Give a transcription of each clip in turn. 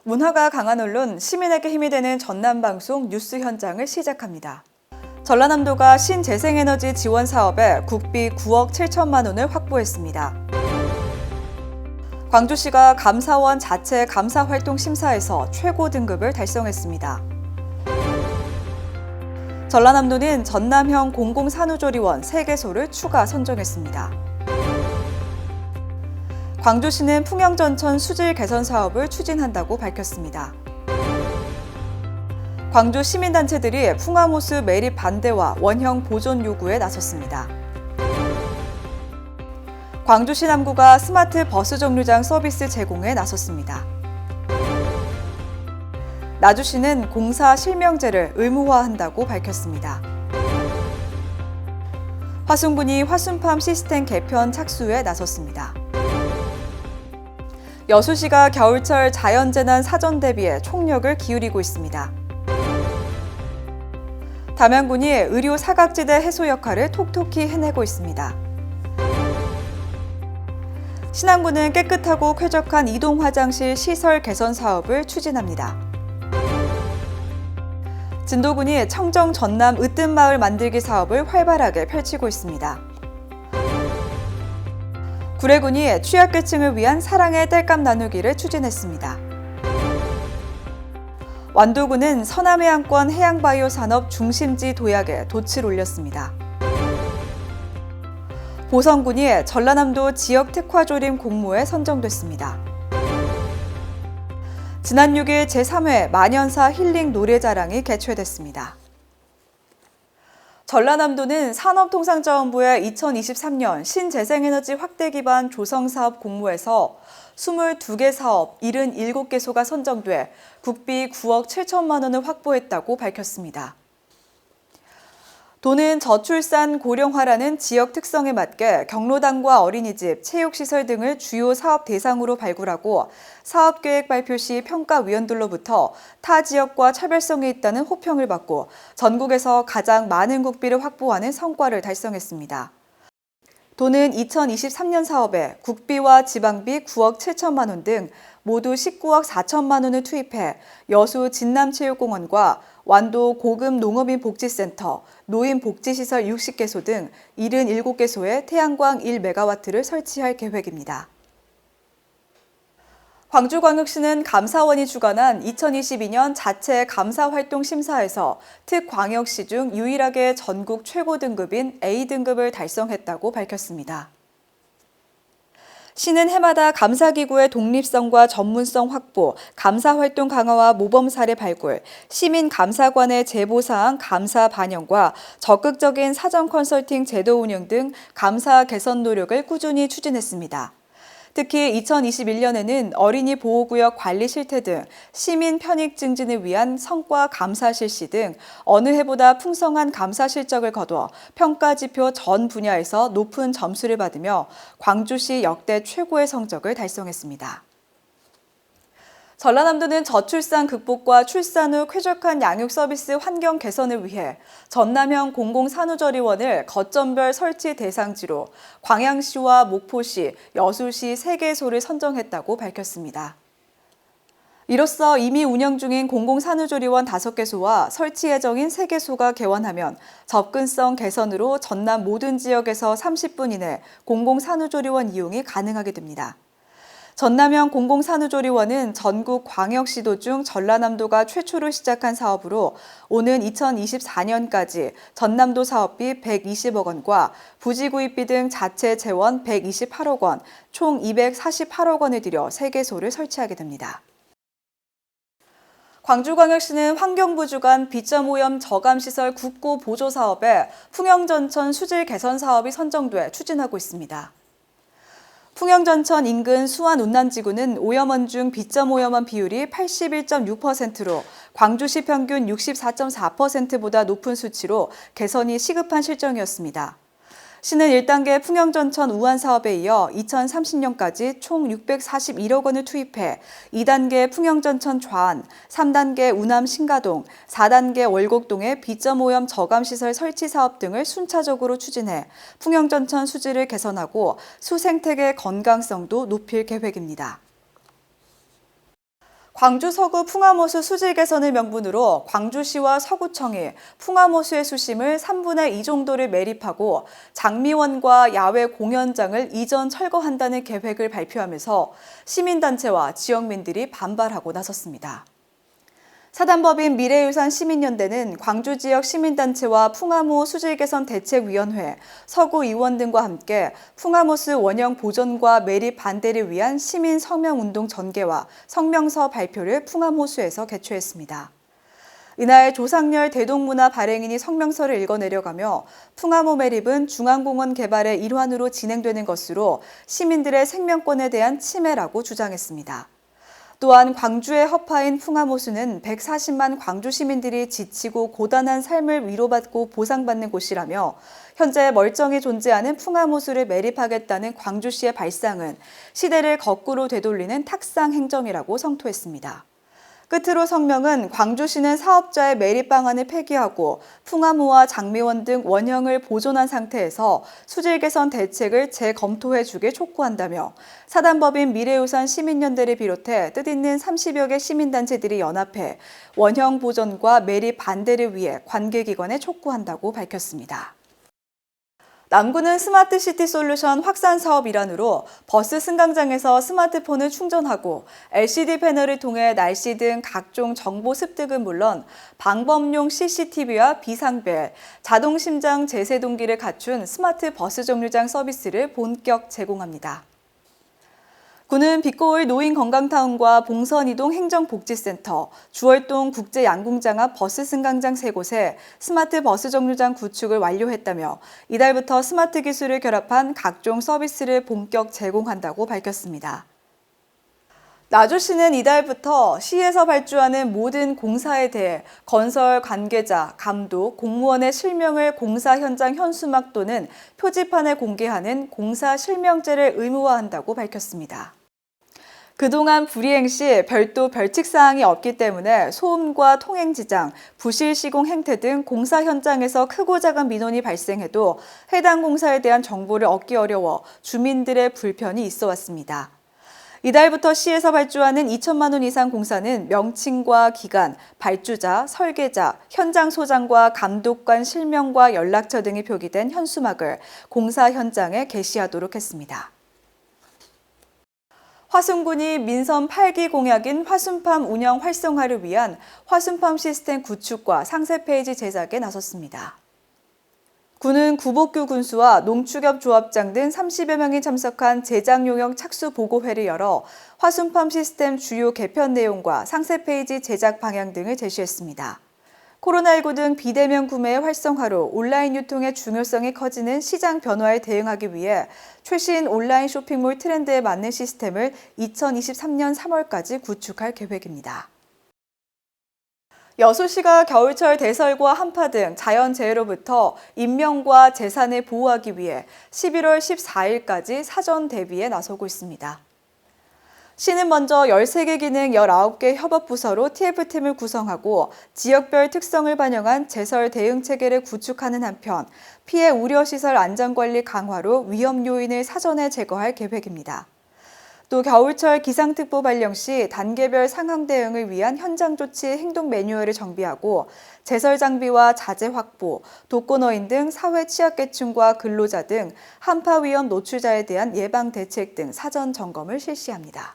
문화가 강한 언론, 시민에게 힘이 되는 전남방송 뉴스 현장을 시작합니다. 전라남도가 신재생에너지 지원 사업에 국비 9억 7천만 원을 확보했습니다. 광주시가 감사원 자체 감사활동 심사에서 최고 등급을 달성했습니다. 전라남도는 전남형 공공산후조리원 3개소를 추가 선정했습니다. 광주시는 풍영전천 수질 개선 사업을 추진한다고 밝혔습니다. 광주 시민단체들이 풍암호수 매립 반대와 원형 보존 요구에 나섰습니다. 광주시 남구가 스마트 버스 정류장 서비스 제공에 나섰습니다. 나주시는 공사 실명제를 의무화한다고 밝혔습니다. 화순군이 화순팜 시스템 개편 착수에 나섰습니다. 여수시가 겨울철 자연재난 사전 대비에 총력을 기울이고 있습니다. 담양군이 의료 사각지대 해소 역할을 톡톡히 해내고 있습니다. 신안군은 깨끗하고 쾌적한 이동 화장실 시설 개선 사업을 추진합니다. 진도군이 청정 전남 으뜸마을 만들기 사업을 활발하게 펼치고 있습니다. 구례군이 취약계층을 위한 사랑의 땔감 나누기를 추진했습니다. 완도군은 서남해안권 해양바이오 산업 중심지 도약에 돛을 올렸습니다. 보성군이 전라남도 지역 특화조림 공모에 선정됐습니다. 지난 6일 제3회 만연사 힐링 노래자랑이 개최됐습니다. 전라남도는 산업통상자원부의 2023년 신재생에너지 확대 기반 조성사업 공모에서 22개 사업 77개소가 선정돼 국비 9억 7천만 원을 확보했다고 밝혔습니다. 도는 저출산 고령화라는 지역 특성에 맞게 경로당과 어린이집, 체육시설 등을 주요 사업 대상으로 발굴하고 사업계획 발표 시 평가위원들로부터 타 지역과 차별성이 있다는 호평을 받고 전국에서 가장 많은 국비를 확보하는 성과를 달성했습니다. 도는 2023년 사업에 국비와 지방비 9억 7천만 원 등 모두 19억 4천만 원을 투입해 여수 진남체육공원과 완도 고급 농업인 복지센터, 노인복지시설 60개소 등 77개소에 태양광 1메가와트를 설치할 계획입니다. 광주광역시는 감사원이 주관한 2022년 자체 감사활동 심사에서 특광역시 중 유일하게 전국 최고 등급인 A등급을 달성했다고 밝혔습니다. 시는 해마다 감사기구의 독립성과 전문성 확보, 감사활동 강화와 모범 사례 발굴, 시민감사관의 제보사항 감사 반영과 적극적인 사전 컨설팅 제도 운영 등 감사 개선 노력을 꾸준히 추진했습니다. 특히 2021년에는 어린이 보호구역 관리 실태 등 시민 편익 증진을 위한 성과 감사 실시 등 어느 해보다 풍성한 감사 실적을 거둬 평가지표 전 분야에서 높은 점수를 받으며 광주시 역대 최고의 성적을 달성했습니다. 전라남도는 저출산 극복과 출산 후 쾌적한 양육 서비스 환경 개선을 위해 전남형 공공산후조리원을 거점별 설치 대상지로 광양시와 목포시, 여수시 3개소를 선정했다고 밝혔습니다. 이로써 이미 운영 중인 공공산후조리원 5개소와 설치 예정인 3개소가 개원하면 접근성 개선으로 전남 모든 지역에서 30분 이내 공공산후조리원 이용이 가능하게 됩니다. 전남형 공공산후조리원은 전국 광역시도 중 전라남도가 최초로 시작한 사업으로 오는 2024년까지 전남도 사업비 120억 원과 부지구입비 등 자체 재원 128억 원, 총 248억 원을 들여 3개소를 설치하게 됩니다. 광주광역시는 환경부 주관 비점오염 저감시설 국고 보조 사업에 풍영전천 수질 개선 사업이 선정돼 추진하고 있습니다. 풍영전천 인근 수안운남지구는 오염원 중 비점오염원 비율이 81.6%로 광주시 평균 64.4%보다 높은 수치로 개선이 시급한 실정이었습니다. 시는 1단계 풍영전천 우한 사업에 이어 2030년까지 총 641억 원을 투입해 2단계 풍영전천 좌안, 3단계 우남 신가동, 4단계 월곡동의 비점오염 저감시설 설치 사업 등을 순차적으로 추진해 풍영전천 수질을 개선하고 수생태계 건강성도 높일 계획입니다. 광주 서구 풍암호수 수질 개선을 명분으로 광주시와 서구청이 풍암호수의 수심을 3분의 2 정도를 매립하고 장미원과 야외 공연장을 이전 철거한다는 계획을 발표하면서 시민단체와 지역민들이 반발하고 나섰습니다. 사단법인 미래유산 시민연대는 광주 지역 시민단체와 풍암호 수질개선대책위원회, 서구의원 등과 함께 풍암호수 원형 보존과 매립 반대를 위한 시민 서명운동 전개와 성명서 발표를 풍암호수에서 개최했습니다. 이날 조상열 대동문화 발행인이 성명서를 읽어내려가며 풍암호 매립은 중앙공원 개발의 일환으로 진행되는 것으로 시민들의 생명권에 대한 침해라고 주장했습니다. 또한 광주의 허파인 풍암호수는 140만 광주 시민들이 지치고 고단한 삶을 위로받고 보상받는 곳이라며 현재 멀쩡히 존재하는 풍암호수를 매립하겠다는 광주시의 발상은 시대를 거꾸로 되돌리는 탁상 행정이라고 성토했습니다. 끝으로 성명은 광주시는 사업자의 매립 방안을 폐기하고 풍암호와 장미원 등 원형을 보존한 상태에서 수질 개선 대책을 재검토해 주길 촉구한다며 사단법인 미래유산 시민연대를 비롯해 뜻있는 30여 개 시민단체들이 연합해 원형 보존과 매립 반대를 위해 관계기관에 촉구한다고 밝혔습니다. 남구는 스마트시티 솔루션 확산 사업 일환으로 버스 승강장에서 스마트폰을 충전하고 LCD 패널을 통해 날씨 등 각종 정보 습득은 물론 방범용 CCTV와 비상벨, 자동 심장 제세동기를 갖춘 스마트 버스 정류장 서비스를 본격 제공합니다. 구는 빛고울 노인건강타운과 봉선이동 행정복지센터, 주월동 국제양궁장 앞 버스 승강장 3곳에 스마트 버스 정류장 구축을 완료했다며 이달부터 스마트 기술을 결합한 각종 서비스를 본격 제공한다고 밝혔습니다. 나주시는 이달부터 시에서 발주하는 모든 공사에 대해 건설 관계자, 감독, 공무원의 실명을 공사 현장 현수막 또는 표지판에 공개하는 공사 실명제를 의무화한다고 밝혔습니다. 그동안 불이행 시 별도 벌칙사항이 없기 때문에 소음과 통행지장, 부실 시공 행태 등 공사 현장에서 크고 작은 민원이 발생해도 해당 공사에 대한 정보를 얻기 어려워 주민들의 불편이 있어 왔습니다. 이달부터 시에서 발주하는 2천만 원 이상 공사는 명칭과 기간, 발주자, 설계자, 현장 소장과 감독관 실명과 연락처 등이 표기된 현수막을 공사 현장에 게시하도록 했습니다. 화순군이 민선 8기 공약인 화순팜 운영 활성화를 위한 화순팜 시스템 구축과 상세 페이지 제작에 나섰습니다. 군은 구복규 군수와 농축협 조합장 등 30여 명이 참석한 제작용역 착수보고회를 열어 화순팜 시스템 주요 개편 내용과 상세 페이지 제작 방향 등을 제시했습니다. 코로나19 등 비대면 구매의 활성화로 온라인 유통의 중요성이 커지는 시장 변화에 대응하기 위해 최신 온라인 쇼핑몰 트렌드에 맞는 시스템을 2023년 3월까지 구축할 계획입니다. 여수시가 겨울철 대설과 한파 등 자연재해로부터 인명과 재산을 보호하기 위해 11월 14일까지 사전 대비에 나서고 있습니다. 시는 먼저 13개 기능 19개 협업부서로 TF팀을 구성하고 지역별 특성을 반영한 제설 대응 체계를 구축하는 한편 피해 우려시설 안전관리 강화로 위험 요인을 사전에 제거할 계획입니다. 또 겨울철 기상특보 발령 시 단계별 상황 대응을 위한 현장 조치 행동 매뉴얼을 정비하고 제설 장비와 자재 확보, 독거노인 등 사회 취약계층과 근로자 등 한파 위험 노출자에 대한 예방 대책 등 사전 점검을 실시합니다.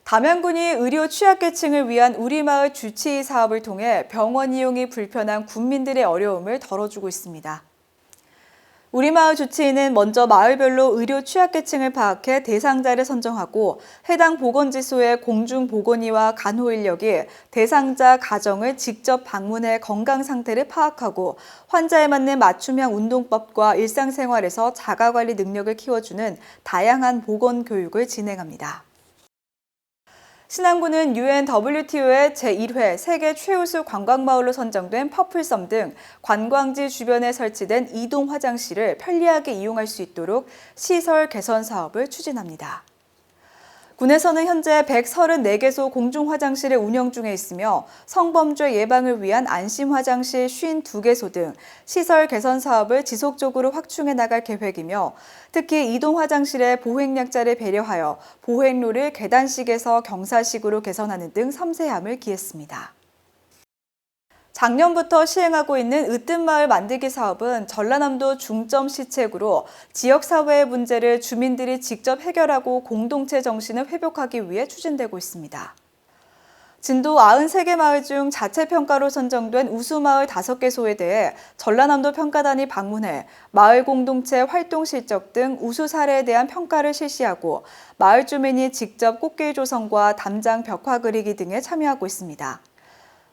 담양군이 의료 취약계층을 위한 우리마을 주치의 사업을 통해 병원 이용이 불편한 군민들의 어려움을 덜어주고 있습니다. 우리마을 주치의는 먼저 마을별로 의료 취약계층을 파악해 대상자를 선정하고 해당 보건지소의 공중보건의와 간호인력이 대상자 가정을 직접 방문해 건강 상태를 파악하고 환자에 맞는 맞춤형 운동법과 일상생활에서 자가관리 능력을 키워주는 다양한 보건교육을 진행합니다. 신안군은 UNWTO의 제1회 세계 최우수 관광마을로 선정된 퍼플섬 등 관광지 주변에 설치된 이동 화장실을 편리하게 이용할 수 있도록 시설 개선 사업을 추진합니다. 군에서는 현재 134개소 공중화장실을 운영 중에 있으며 성범죄 예방을 위한 안심화장실 52개소 등 시설 개선 사업을 지속적으로 확충해 나갈 계획이며 특히 이동화장실의 보행약자를 배려하여 보행로를 계단식에서 경사식으로 개선하는 등 섬세함을 기했습니다. 작년부터 시행하고 있는 으뜸마을 만들기 사업은 전라남도 중점 시책으로 지역사회의 문제를 주민들이 직접 해결하고 공동체 정신을 회복하기 위해 추진되고 있습니다. 진도 93개 마을 중 자체평가로 선정된 우수마을 5개소에 대해 전라남도 평가단이 방문해 마을 공동체 활동 실적 등 우수 사례에 대한 평가를 실시하고 마을 주민이 직접 꽃길 조성과 담장 벽화 그리기 등에 참여하고 있습니다.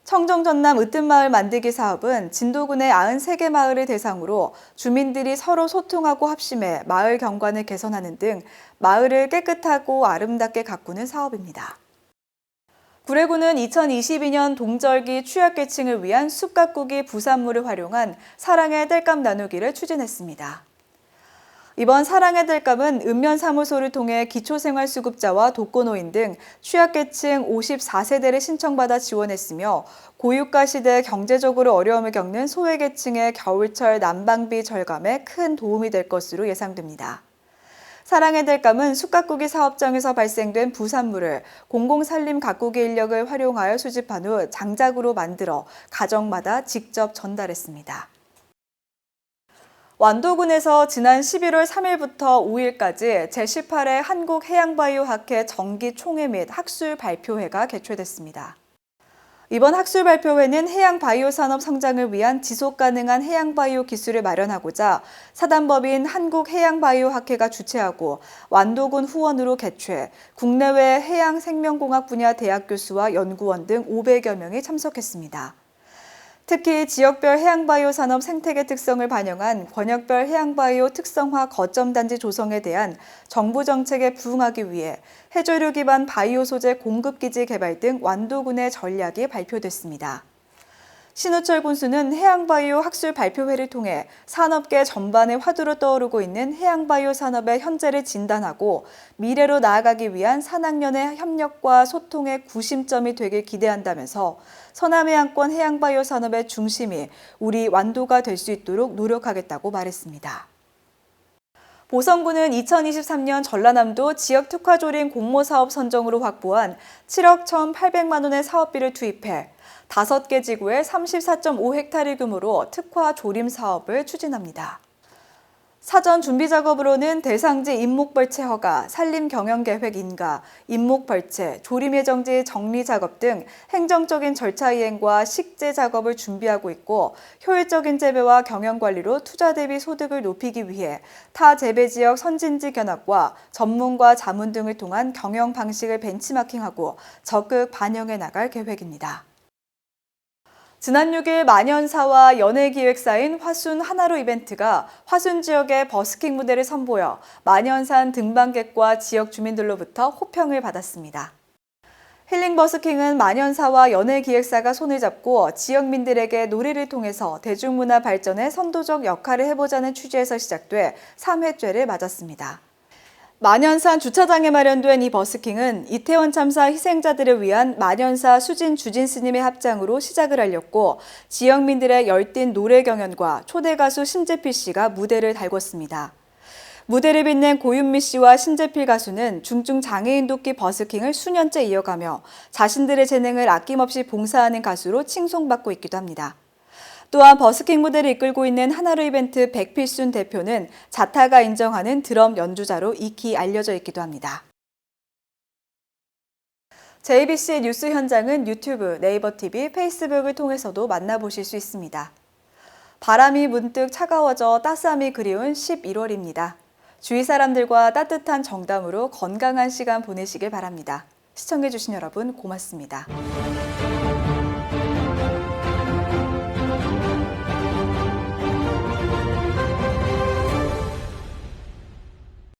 청정 전남 으뜸마을 만들기 사업은 진도군의 93개 마을을 대상으로 주민들이 서로 소통하고 합심해 마을 경관을 개선하는 등 마을을 깨끗하고 아름답게 가꾸는 사업입니다. 구례군은 2022년 동절기 취약계층을 위한 숲가꾸기 부산물을 활용한 사랑의 땔감 나누기를 추진했습니다. 이번 사랑의 땔감은 읍면사무소를 통해 기초생활수급자와 독거노인 등 취약계층 54세대를 신청받아 지원했으며 고유가 시대 경제적으로 어려움을 겪는 소외계층의 겨울철 난방비 절감에 큰 도움이 될 것으로 예상됩니다. 사랑의 땔감은 숲가꾸기 사업장에서 발생된 부산물을 공공산림 가꾸기 인력을 활용하여 수집한 후 장작으로 만들어 가정마다 직접 전달했습니다. 완도군에서 지난 11월 3일부터 5일까지 제18회 한국해양바이오학회 정기총회 및 학술 발표회가 개최됐습니다. 이번 학술 발표회는 해양바이오산업 성장을 위한 지속가능한 해양바이오 기술을 마련하고자 사단법인 한국해양바이오학회가 주최하고 완도군 후원으로 개최, 국내외 해양생명공학 분야 대학 교수와 연구원 등 500여 명이 참석했습니다. 특히 지역별 해양바이오 산업 생태계 특성을 반영한 권역별 해양바이오 특성화 거점단지 조성에 대한 정부 정책에 부응하기 위해 해조류 기반 바이오 소재 공급기지 개발 등 완도군의 전략이 발표됐습니다. 신우철 군수는 해양바이오 학술 발표회를 통해 산업계 전반에 화두로 떠오르고 있는 해양바이오 산업의 현재를 진단하고 미래로 나아가기 위한 산학연의 협력과 소통의 구심점이 되길 기대한다면서 서남해안권 해양바이오 산업의 중심이 우리 완도가 될 수 있도록 노력하겠다고 말했습니다. 보성군은 2023년 전라남도 지역특화조림 공모사업 선정으로 확보한 7억 1,800만 원의 사업비를 투입해 5개 지구에 34.5헥타르 규모로 특화 조림 사업을 추진합니다. 사전 준비 작업으로는 대상지 임목벌채 허가, 산림경영계획 인가, 임목벌채, 조림예정지 정리 작업 등 행정적인 절차 이행과 식재 작업을 준비하고 있고 효율적인 재배와 경영관리로 투자 대비 소득을 높이기 위해 타 재배지역 선진지 견학과 전문가 자문 등을 통한 경영 방식을 벤치마킹하고 적극 반영해 나갈 계획입니다. 지난 6일 만연사와 연예기획사인 화순 하나로 이벤트가 화순 지역의 버스킹 무대를 선보여 만연산 등반객과 지역 주민들로부터 호평을 받았습니다. 힐링 버스킹은 만연사와 연예기획사가 손을 잡고 지역민들에게 노래를 통해서 대중문화 발전에 선도적 역할을 해보자는 취지에서 시작돼 3회째를 맞았습니다. 만연산 주차장에 마련된 이 버스킹은 이태원 참사 희생자들을 위한 만연사 수진 주진 스님의 합장으로 시작을 알렸고 지역민들의 열띤 노래 경연과 초대 가수 신재필 씨가 무대를 달궜습니다. 무대를 빛낸 고윤미 씨와 신재필 가수는 중증 장애인 돕기 버스킹을 수년째 이어가며 자신들의 재능을 아낌없이 봉사하는 가수로 칭송받고 있기도 합니다. 또한 버스킹 무대를 이끌고 있는 하나로 이벤트 백필순 대표는 자타가 인정하는 드럼 연주자로 익히 알려져 있기도 합니다. JBC 뉴스 현장은 유튜브, 네이버 TV, 페이스북을 통해서도 만나보실 수 있습니다. 바람이 문득 차가워져 따스함이 그리운 11월입니다. 주위 사람들과 따뜻한 정담으로 건강한 시간 보내시길 바랍니다. 시청해주신 여러분 고맙습니다.